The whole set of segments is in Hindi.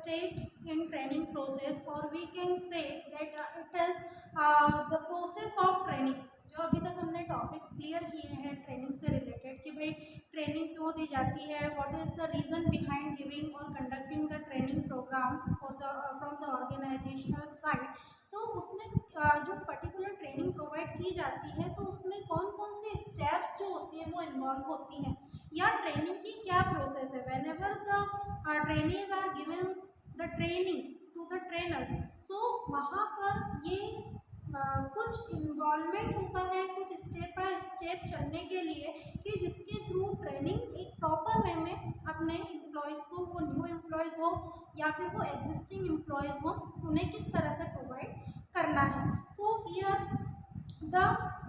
steps in training process, or we can say that it is the process of training. जो अभी तक हमने टॉपिक क्लियर किए हैं ट्रेनिंग से रिलेटेड कि भाई ट्रेनिंग क्यों दी जाती है, what is the reason behind giving और conducting the training programmes for the from the organisational side. तो उसमें जो पर्टिकुलर ट्रेनिंग प्रोवाइड की जाती है तो उसमें कौन कौन से स्टेप्स जो होती हैं वो इन्वॉल्व होती हैं, या ट्रेनिंग की क्या प्रोसेस है। Whenever the trainees are given the training to the trainers, so वहाँ पर ये कुछ इन्वॉल्वमेंट होता है, कुछ स्टेप बाय स्टेप चलने के लिए कि जिसके थ्रू ट्रेनिंग एक प्रॉपर वे में अपने एम्प्लॉयज़ को, वो न्यू एम्प्लॉयज़ हो या फिर वो एग्जिस्टिंग एम्प्लॉयज़ हो, उन्हें किस तरह से प्रोवाइड करना है। So here the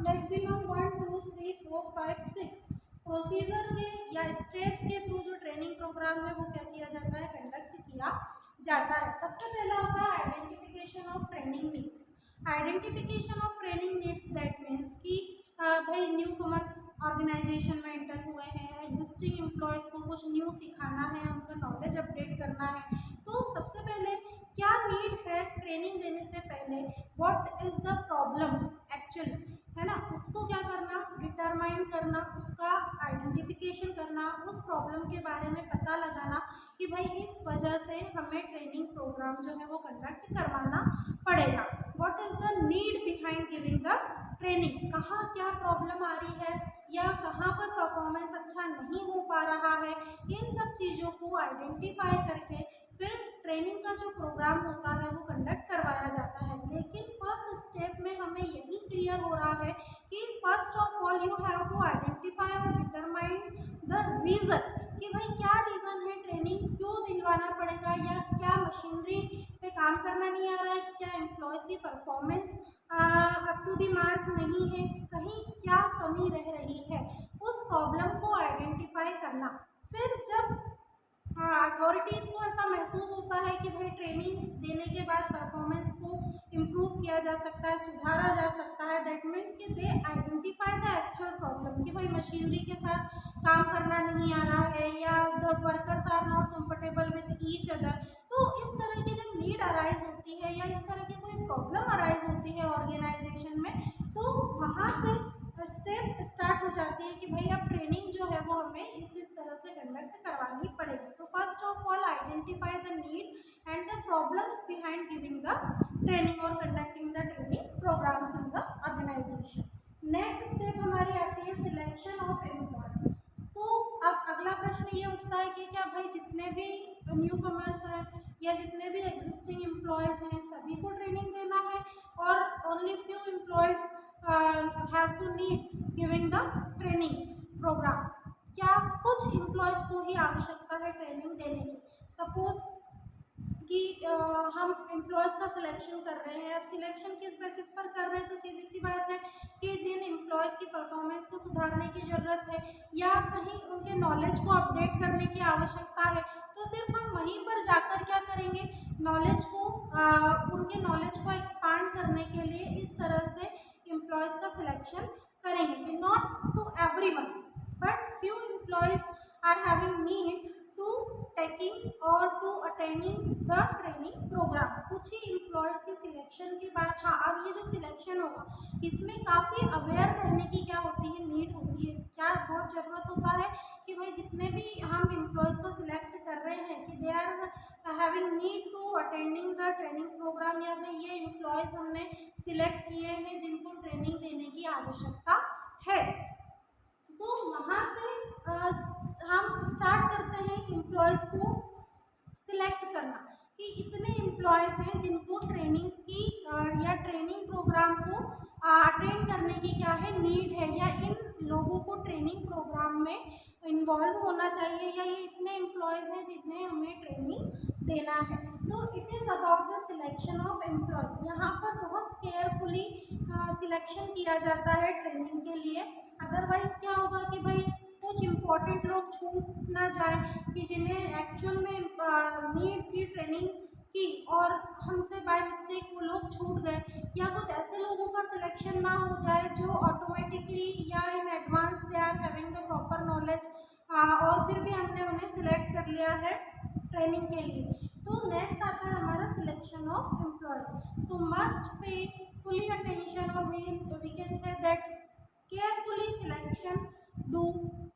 maximum 1 2 3 4 5 6 procedure के या स्टेप्स के थ्रू जो ट्रेनिंग प्रोग्राम है वो क्या किया जाता है, कंडक्ट किया जाता है। सबसे पहला होता है identification of training needs. Identification of training needs that means कि भाई न्यू कमर्स ऑर्गेनाइजेशन में एंटर हुए हैं, एग्जिस्टिंग एम्प्लॉयज़ को कुछ न्यू सिखाना है, उनका नॉलेज अपडेट करना है। तो सबसे पहले क्या नीड है ट्रेनिंग देने से पहले, what is the problem actually, है ना, उसको क्या करना, डिटरमाइन करना, उसका आइडेंटिफिकेशन करना, उस प्रॉब्लम के बारे में पता लगाना कि भाई इस वजह से हमें ट्रेनिंग प्रोग्राम जो है वो कंडक्ट करवाना पड़ेगा। What is the need behind giving the training, कहाँ क्या प्रॉब्लम आ रही है या कहाँ पर परफॉर्मेंस अच्छा नहीं हो पा रहा है, इन सब चीज़ों को आइडेंटिफाई करके फिर ट्रेनिंग का जो प्रोग्राम होता है वो कंडक्ट करवाया जाता है। लेकिन फर्स्ट स्टेप में हमें यही क्लियर हो रहा है कि first of all you have to identify और डिटरमाइन द रीज़न कि भाई क्या रीज़न है, ट्रेनिंग क्यों दिलवाना पड़ेगा, या क्या मशीनरी पे काम करना नहीं आ रहा है, क्या एम्प्लॉयज़ की performance up to the mark नहीं है, कहीं क्या कमी रह रही है, उस प्रॉब्लम को आइडेंटिफाई करना। फिर जब अथॉरिटीज़ को ऐसा महसूस होता है कि भाई ट्रेनिंग देने के बाद परफॉर्मेंस को इम्प्रूव किया जा सकता है, सुधारा जा सकता है, दैट मीन्स कि they identify the actual problem कि भाई मशीनरी के साथ काम करना नहीं आ रहा है या the workers are not comfortable with each other. तो इस तरह की जब नीड अराइज होती है या इस तरह की कोई प्रॉब्लम अराइज होती है ऑर्गेनाइजेशन में, तो वहाँ से स्टेप स्टार्ट हो जाती है कि भाई अब ट्रेनिंग जो है वो हमें इस तरह से कंडक्ट करवानी पड़ेगी। तो first of all identify the need and the problems behind giving the training और conducting the training programmes in the organisation. Next step हमारी आती है सिलेक्शन ऑफ एम्प्लॉयज। सो अब अगला प्रश्न ये उठता है कि क्या भाई जितने भी न्यू कमर्स हैं या जितने भी एग्जिस्टिंग एम्प्लॉयज़ हैं सभी को ट्रेनिंग देना है, और only few employees have to need giving the training program, क्या कुछ एम्प्लॉयज़ को ही आवश्यकता है ट्रेनिंग देने की। सपोज कि हम एम्प्लॉयज़ का सिलेक्शन कर रहे हैं, अब सिलेक्शन किस बेसिस पर कर रहे हैं, तो सीधी सी बात है कि जिन एम्प्लॉयज़ की परफॉर्मेंस को सुधारने की ज़रूरत है या कहीं उनके नॉलेज को अपडेट करने की आवश्यकता है, तो सिर्फ हम वहीं पर जाकर क्या करेंगे, नॉलेज को उनके नॉलेज को एक्सपांड करने के लिए इस तरह से एम्प्लॉयज़ का सिलेक्शन करेंगे कि not to everyone but few employees are having need to taking और to attending the training programme. कुछ ही एम्प्लॉयज़ की सिलेक्शन के बाद, हाँ अब ये जो सिलेक्शन होगा इसमें काफ़ी अवेयर रहने की क्या होती है, नीड होती है, क्या बहुत ज़रूरत होता है कि भाई जितने भी हम एम्प्लॉयज़ को सिलेक्ट कर रहे हैं कि they are having need to attending the training program, या भाई ये एम्प्लॉयज़ हमने सिलेक्ट किए हैं जिनको ट्रेनिंग देने की आवश्यकता है। तो वहाँ से हम स्टार्ट करते हैं एम्प्लॉयज़ को सिलेक्ट करना कि इतने एम्प्लॉयज़ हैं जिनको ट्रेनिंग की या ट्रेनिंग प्रोग्राम को अटेंड करने की क्या है, नीड है, या इन लोगों को ट्रेनिंग प्रोग्राम में इन्वॉल्व होना चाहिए, या ये इतने एम्प्लॉयज़ हैं जिन्हें हमें ट्रेनिंग देना है। तो it is about the selection of employees. यहाँ पर बहुत केयरफुली सिलेक्शन किया जाता है ट्रेनिंग के लिए, अदरवाइज़ क्या होगा कि भाई कुछ इम्पॉर्टेंट लोग छूट ना जाए कि जिन्हें एक्चुअल में नीड थी ट्रेनिंग की और हमसे बाय मिस्टेक वो लोग छूट गए, या कुछ ऐसे लोगों का सिलेक्शन ना हो जाए जो ऑटोमेटिकली या in advance they are having the proper knowledge और फिर भी हमने उन्हें सिलेक्ट कर लिया है ट्रेनिंग के लिए। तो नेक्स्ट आता है हमारा selection of employees. So must pay fully attention और we can say that carefully selection do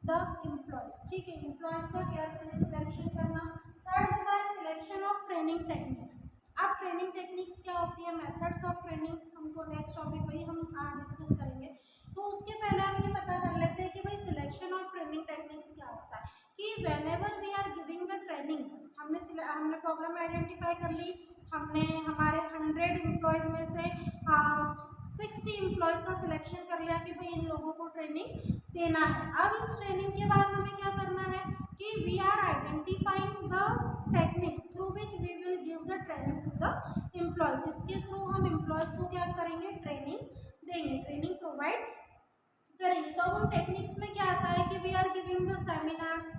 the employees. ठीक है, एम्प्लॉयज का केयरफुली सिलेक्शन करना. थर्ड होता है सिलेक्शन ऑफ ट्रेनिंग टेक्निक्स. अब ट्रेनिंग टेक्निक्स क्या होती है, मेथड्स ऑफ ट्रेनिंग्स, हमको नेक्स्ट टॉपिक वही हम डिस्कस करेंगे. तो उसके पहले हम ये पता कर लेते हैं कि भाई सिलेक्शन ऑफ ट्रेनिंग टेक्निक्स क्या होता है. कि whenever we are giving the training, हमने प्रॉब्लम आइडेंटिफाई कर ली, हमने हमारे 100 एम्प्लॉयज़ में से 60 एम्प्लॉयज़ का सिलेक्शन कर लिया कि भाई इन लोगों को ट्रेनिंग देना है. अब इस ट्रेनिंग के बाद हमें क्या करना है कि we are identifying the techniques through which we will give the training to the employee, जिसके थ्रू हम एम्प्लॉयज़ को क्या करेंगे, ट्रेनिंग देंगे, ट्रेनिंग प्रोवाइड करेंगे. तो उन टेक्निक्स में क्या आता है कि we are giving the seminars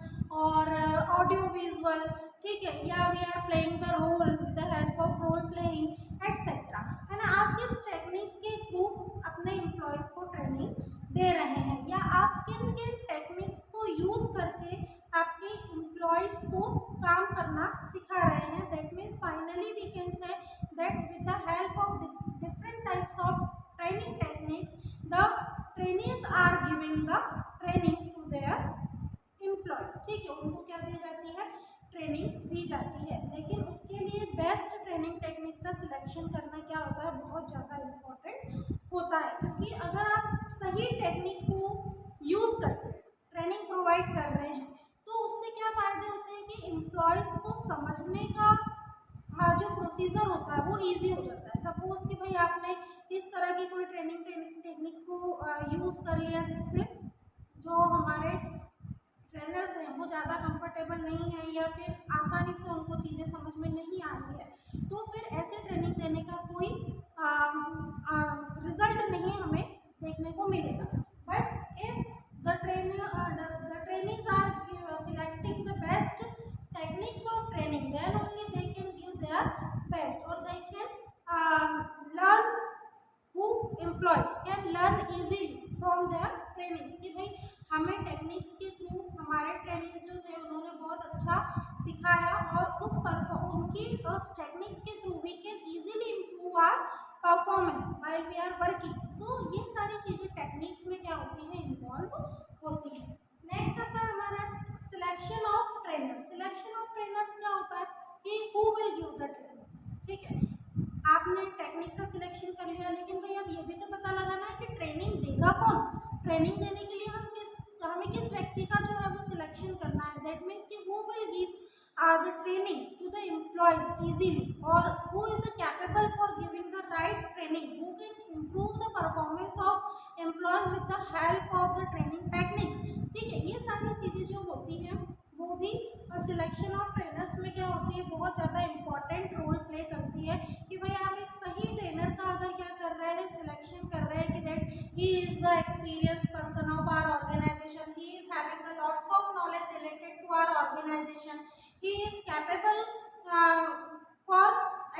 और ऑडियो विजुअल, ठीक है, या we are playing the role with the help of role playing etcetera, है ना. आप किस टेक्निक के थ्रू अपने एम्प्लॉयज़ को ट्रेनिंग दे रहे हैं, या आप किन किन टेक्निक्स को यूज़ करके आपके एम्प्लॉयज़ को काम करना सिखा रहे हैं. That means finally we can say that with the help of different types of training techniques the trainees are giving the trainings to their employee. ठीक है, उनको क्या दी जाती है, ट्रेनिंग दी जाती है. लेकिन उसके लिए बेस्ट ट्रेनिंग टेक्निक का सिलेक्शन करना क्या होता है, बहुत ज़्यादा इम्पोर्टेंट होता है. क्योंकि अगर आप सही टेक्निक को यूज़ करके ट्रेनिंग प्रोवाइड कर रहे हैं तो उससे क्या फ़ायदे होते हैं कि एम्प्लॉयज़ को समझने का जो प्रोसीजर होता है वो इजी हो जाता है. सपोज़ कि भाई आपने इस तरह की कोई ट्रेनिंग टेक्निक को यूज़ कर लिया जिससे जो हमारे ट्रेनर्स हैं वो ज़्यादा कंफर्टेबल नहीं है या फिर आसानी से उनको चीज़ें समझ में नहीं आ रही है, तो फिर ऐसे ट्रेनिंग देने का कोई रिजल्ट नहीं हमें देखने को मिलेगा. But if the trainees are selecting the best techniques of training, then only they can give their best or they can learn, who employees can learn easily from their trainees. कि भाई हमें टेक्निक्स के थ्रू हमारे ट्रेनिंग्स जो थे उन्होंने बहुत अच्छा सिखाया और उनकी उस टेक्निक्स के through we can easily improve our performance while we are working. तो ये सारी चीज़ें टेक्निक्स में क्या होती हैं, इन्वॉल्व होती हैं. नेक्स्ट आता है हमारा selection of trainers. Selection of trainers क्या होता है कि who will give the training. ठीक है, आपने टेक्निक का सिलेक्शन कर लिया, लेकिन भाई अब ये भी तो पता लगाना है कि ट्रेनिंग देगा कौन. ट्रेनिंग देने के लिए हमें किस व्यक्ति का जो है वो सिलेक्शन करना है. दैट मीन्स कि who will give the training to the employees easily और who is the capable for giving the right training, who can improve the performance of employees with the help of the training techniques. ठीक है, ये सारी चीज़ें जो होती हैं वो भी सिलेक्शन ऑफ ट्रेनर्स में क्या होती है, बहुत ज़्यादा इम्पॉर्टेंट रोल प्ले करती है. कि भाई आप एक सही ट्रेनर का अगर क्या कर रहे हैं, सिलेक्शन कर रहे हैं कि that he is the experience person of our organization, he is having the lots of knowledge related to our organization, he is capable for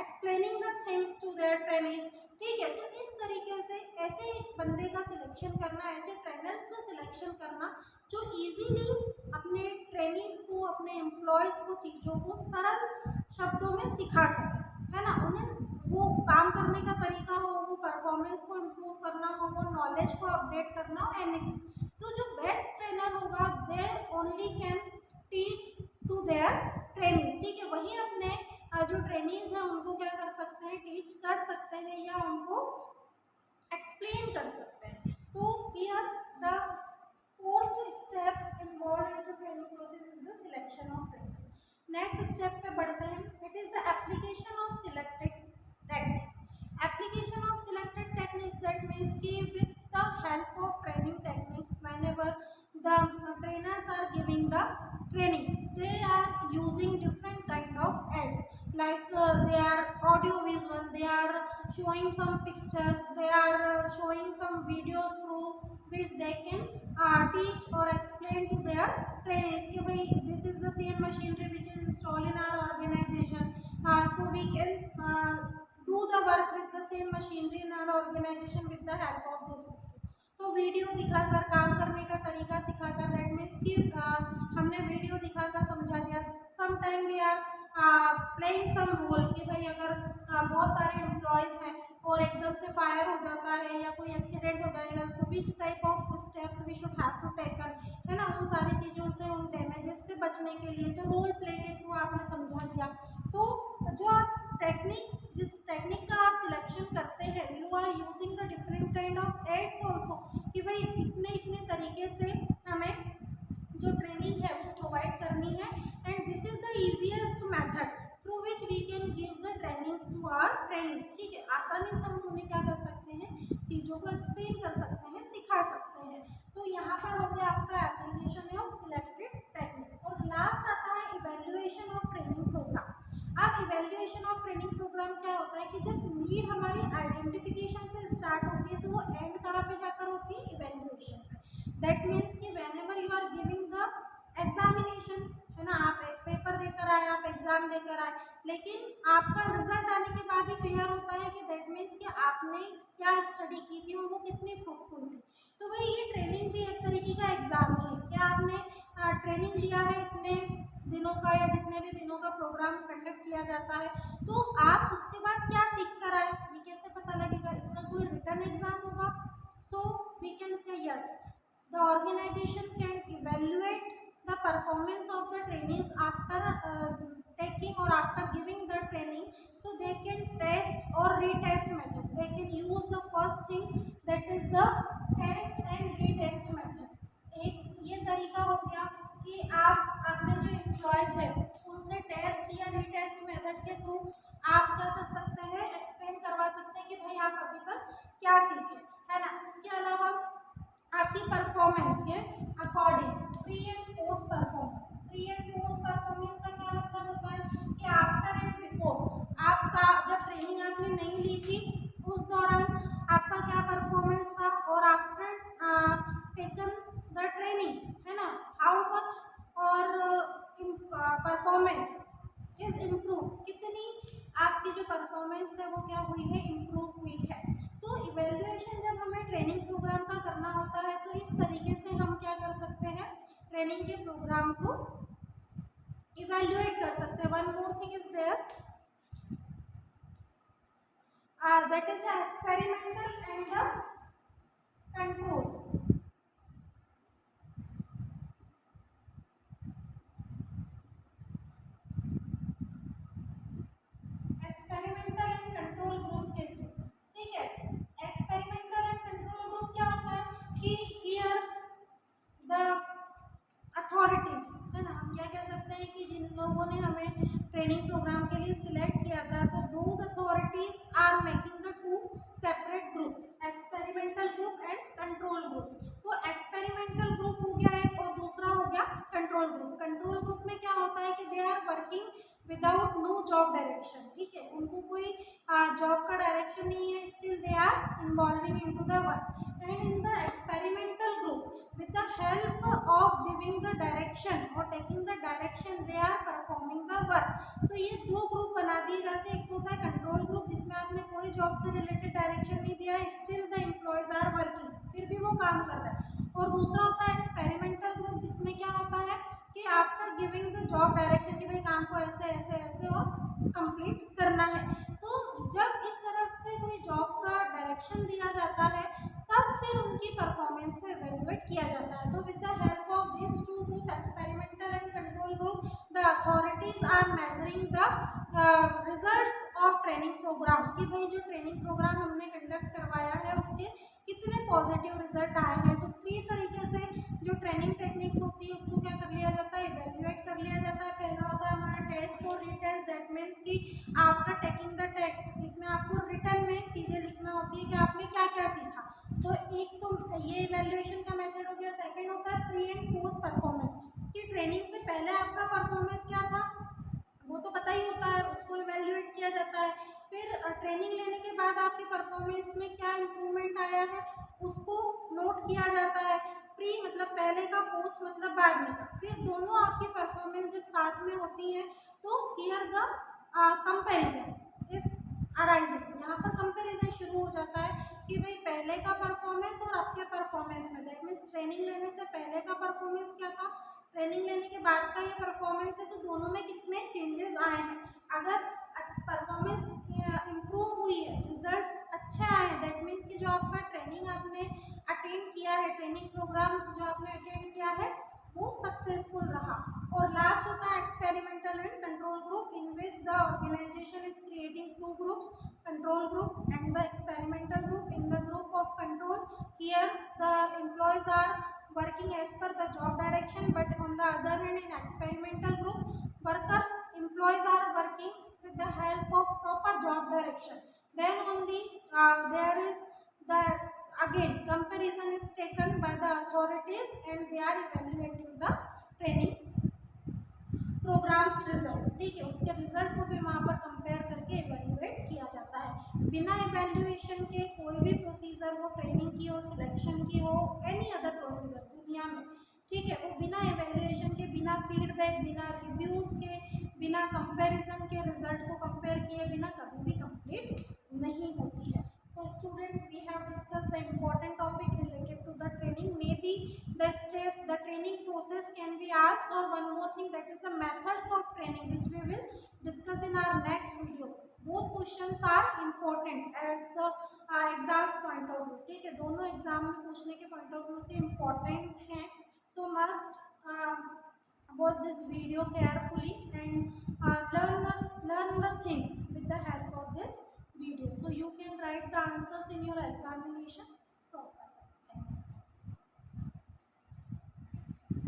explaining the things to their trainees. ठीक है, तो इस तरीके से ऐसे एक बंदे का सिलेक्शन करना, ऐसे ट्रेनर्स का सिलेक्शन करना जो इजीली अपने ट्रेनीज को, अपने एम्प्लॉयज़ को चीज़ों को सरल शब्दों में सिखा सके, है ना. उन्हें वो काम करने का तरीका हो, वो परफॉर्मेंस को इम्प्रूव करना हो, वो नॉलेज को अपडेट करना हो, एनीथिंग. तो जो बेस्ट ट्रेनर होगा they only can teach to their trainees. ठीक है, वही अपने जो ट्रेनीज हैं उनको क्या कर सकते हैं, टीच कर सकते हैं या उनको एक्सप्लेन कर सकते हैं. तो here the fourth step involve in training process is the selection of trainers. Next step पे बढ़ते हैं. It is the application of selected techniques. Application of selected techniques that means कि with the help of training techniques whenever the trainers are giving the training, they are using different kind of ads, like they are audio visual, they are showing some pictures, they are showing some videos through which they can teach or explain to their trainees कि भाई this is the same machinery which is installed in our organization, so we can do the work with the same machinery in our organization with the help of this. तो वीडियो दिखाकर काम करने का तरीका सिखाकर, दैट मीन्स कि हमने वीडियो दिखाकर समझा दिया. Some time we are playing some role कि भाई अगर बहुत सारे एम्प्लॉयज़ हैं और एकदम से फायर हो जाता है या कोई एक्सीडेंट हो जाएगा तो which type of steps we should have to taken, है ना, उन सारी चीज़ों से, उन डैमेजेस से बचने के लिए तो रोल प्ले के थ्रू आपने समझा दिया। तो जो आप टेक्निक, जिस टेक्निक का आप सिलेक्शन करते हैं, you are using the different kind of aids also कि भाई इतने इतने तरीके से हमें जो ट्रेनिंग है वो प्रोवाइड करनी है and this is the easiest method through which we can give the training to our trainings. ठीक है, आसानी से हम उन्हें क्या कर सकते हैं, चीज़ों को एक्सप्लेन कर सकते हैं, सिखा सकते हैं। तो यहाँ पर हो गया आपका एप्लीकेशन ऑफ सिलेक्टेड टेक्निक्स। और लास्ट आता है इवेल्युएशन ऑफ ट्रेनिंग प्रोग्राम। अब इवेल्युएशन ऑफ ट्रेनिंग प्रोग्राम क्या होता है कि जब नीड हमारी आइडेंटिफिकेशन से स्टार्ट होती है तो वो एंड कहाँ पे जाकर होती है, इवेल्युएशन पे। दैट मीन्स कि whenever you are giving the examination, है ना, आप एक पेपर देकर आए, आप एग्जाम देकर आए, लेकिन आपका रिजल्ट आने के बाद ही क्लियर होता है कि दैट मीन्स कि आपने क्या स्टडी की थी और वो कितनी फ्रूटफुल थी। तो भाई ये ट्रेनिंग भी एक तरीके का एग्जाम ही है कि आपने ट्रेनिंग लिया है इतने दिनों का या जितने भी दिनों का प्रोग्राम कंडक्ट किया जाता है, तो आप उसके बाद क्या सीख कर आए ये कैसे पता लगेगा, इसका कोई रिटर्न एग्जाम होगा। So we can say yes, the organization can evaluate the performance of the trainees after taking or after giving the training. So they can test or retest method, they can use the first thing, that is the test and retest method। एक ये तरीका हो गया कि आप अपने जो एम्प्लॉयज है उनसे टेस्ट या रीटेस्ट मेथड के थ्रू आप क्या कर सकते हैं, एक्सप्लेन करवा सकते हैं कि भाई आप अभी तक क्या सीखे, है ना। इसके अलावा आपकी परफॉर्मेंस के according pre and post performance, pre and post performance का क्या मतलब होता है कि आफ्टर एंड बिफोर, आपका जब ट्रेनिंग आपने नहीं ली थी उस दौरान आपका क्या परफॉर्मेंस था, और आफ्टर टेकन द ट्रेनिंग, है ना, हाउ मच और परफॉर्मेंस इज इम्प्रूव, कितनी आपकी जो परफॉर्मेंस है वो क्या हुई है, इम्प्रूव हुई है। तो इवेल्युएशन जब हमें ट्रेनिंग प्रोग्राम का करना होता है तो इस तरीके से हम क्या कर सकते हैं, ट्रेनिंग के प्रोग्राम को इवेल्युएट कर सकते हैं। One more thing is there, that is the experimental and the control. Experimental and control group के थ्रू, ठीक है। एक्सपेरिमेंटल एंड कंट्रोल ग्रुप क्या होता है कि हियर द अथॉरिटीज, है ना, हम क्या कह सकते हैं कि जिन लोगों ने हमें ट्रेनिंग प्रोग्राम के लिए सिलेक्ट किया था तो those authorities are making the two separate group, experimental group and control group. तो एक्सपेरिमेंटल ग्रुप हो गया एक और दूसरा हो गया कंट्रोल ग्रुप। कंट्रोल ग्रुप में क्या होता है कि they are working without no job direction, ठीक है, उनको कोई जॉब का डायरेक्शन नहीं है, still they are involving into the work. And in the experimental group with the help of giving the direction or taking the direction they are performing the work। तो ये दो ग्रुप बना दिए जाते हैं, एक तो होता है कंट्रोल ग्रुप जिसमें आपने कोई जॉब से रिलेटेड डायरेक्शन नहीं दिया है, still the employees are working, फिर भी वो काम कर रहा है। और दूसरा होता है एक्सपेरिमेंटल ग्रुप जिसमें क्या होता है कि after giving the job direction कि भाई काम को ऐसे ऐसे ऐसे और कंप्लीट करना है, तो जब इस तरह से कोई जॉब का डायरेक्शन दिया जाता है तब फिर उनकी परफॉर्मेंस को इवेल्युएट किया जाता है। तो with the help of this two group, experimental and control group, the authorities are measuring the results of training program कि भाई जो ट्रेनिंग प्रोग्राम हमने कंडक्ट करवाया है उसके कितने पॉजिटिव रिजल्ट आए हैं। तो 3 तरीके से जो ट्रेनिंग टेक्निक्स होती है उसको क्या कर लिया जाता है, इवेल्युएट कर लिया जाता है। पहला होता है हमारा टेस्ट और रीटेस्ट, दैट मीन्स कि आफ्टर टेकिंग द टेस्ट जिसमें आपको रिटर्न में चीज़ें लिखना होती है कि आपने क्या क्या सीखा, तो एक तो ये इवेल्युएशन का मेथड हो गया। सेकंड होता है प्री एंड पोस्ट परफॉर्मेंस कि ट्रेनिंग से पहले आपका परफॉर्मेंस क्या था वो तो पता ही होता है, उसको इवेल्युएट किया जाता है। फिर ट्रेनिंग लेने के बाद आपकी परफॉर्मेंस में क्या इम्प्रूवमेंट आया है उसको नोट किया जाता है। प्री मतलब पहले का, पोस्ट मतलब बाद में का। फिर दोनों आपकी परफॉर्मेंस जब साथ में होती है तो here the comparison is arising, यहाँ पर कंपैरिजन शुरू हो जाता है कि भाई पहले का परफॉर्मेंस और आपके परफॉर्मेंस में, दैट मीन्स ट्रेनिंग लेने से पहले का परफॉर्मेंस क्या था, ट्रेनिंग लेने के बाद का ये परफॉर्मेंस है, तो दोनों में कितने चेंजेस आए हैं। अगर परफॉर्मेंस इम्प्रूव हुई है, रिजल्ट्स अच्छे आए, दैट मीन्स कि जो आपका ट्रेनिंग आपने अटेंड किया है, ट्रेनिंग प्रोग्राम जो आपने अटेंड किया है वो सक्सेसफुल रहा। और लास्ट होता है experimental and control group, in which the organization is creating two groups, control group and the experimental group. In the group of control, here the employees are working as per the job direction, but on the other hand in experimental group workers, employees are working with the help of proper job direction. Then only there is the again comparison is taken by the authorities and they are evaluating the training programs result, ठीक है, उसके रिजल्ट को भी वहाँ पर कंपेयर करके इवेल्युएट किया जाता है। बिना इवेल्युएशन के कोई भी प्रोसीजर, वो ट्रेनिंग की हो, सिलेक्शन की हो, एनी अदर प्रोसीजर दुनिया में, ठीक है, वो बिना इवेल्युएशन के, बिना फीडबैक, बिना रिव्यूज़ के, बिना कंपैरिजन के, रिजल्ट को कंपेयर किए बिना कभी भी कंप्लीट नहीं होती है। So students, we have discussed the important topic related to the training. Maybe the steps, the training process can be asked, or one more thing, that is the methods of training, which we will discuss in our next video. Both questions are important at the exam point of view, ठीक है, दोनों एग्जाम में पूछने के पॉइंट ऑफ व्यू से इम्पोर्टेंट हैं। So must watch this video carefully and learn the thing with the help of this video, so you can write the answers in your examination.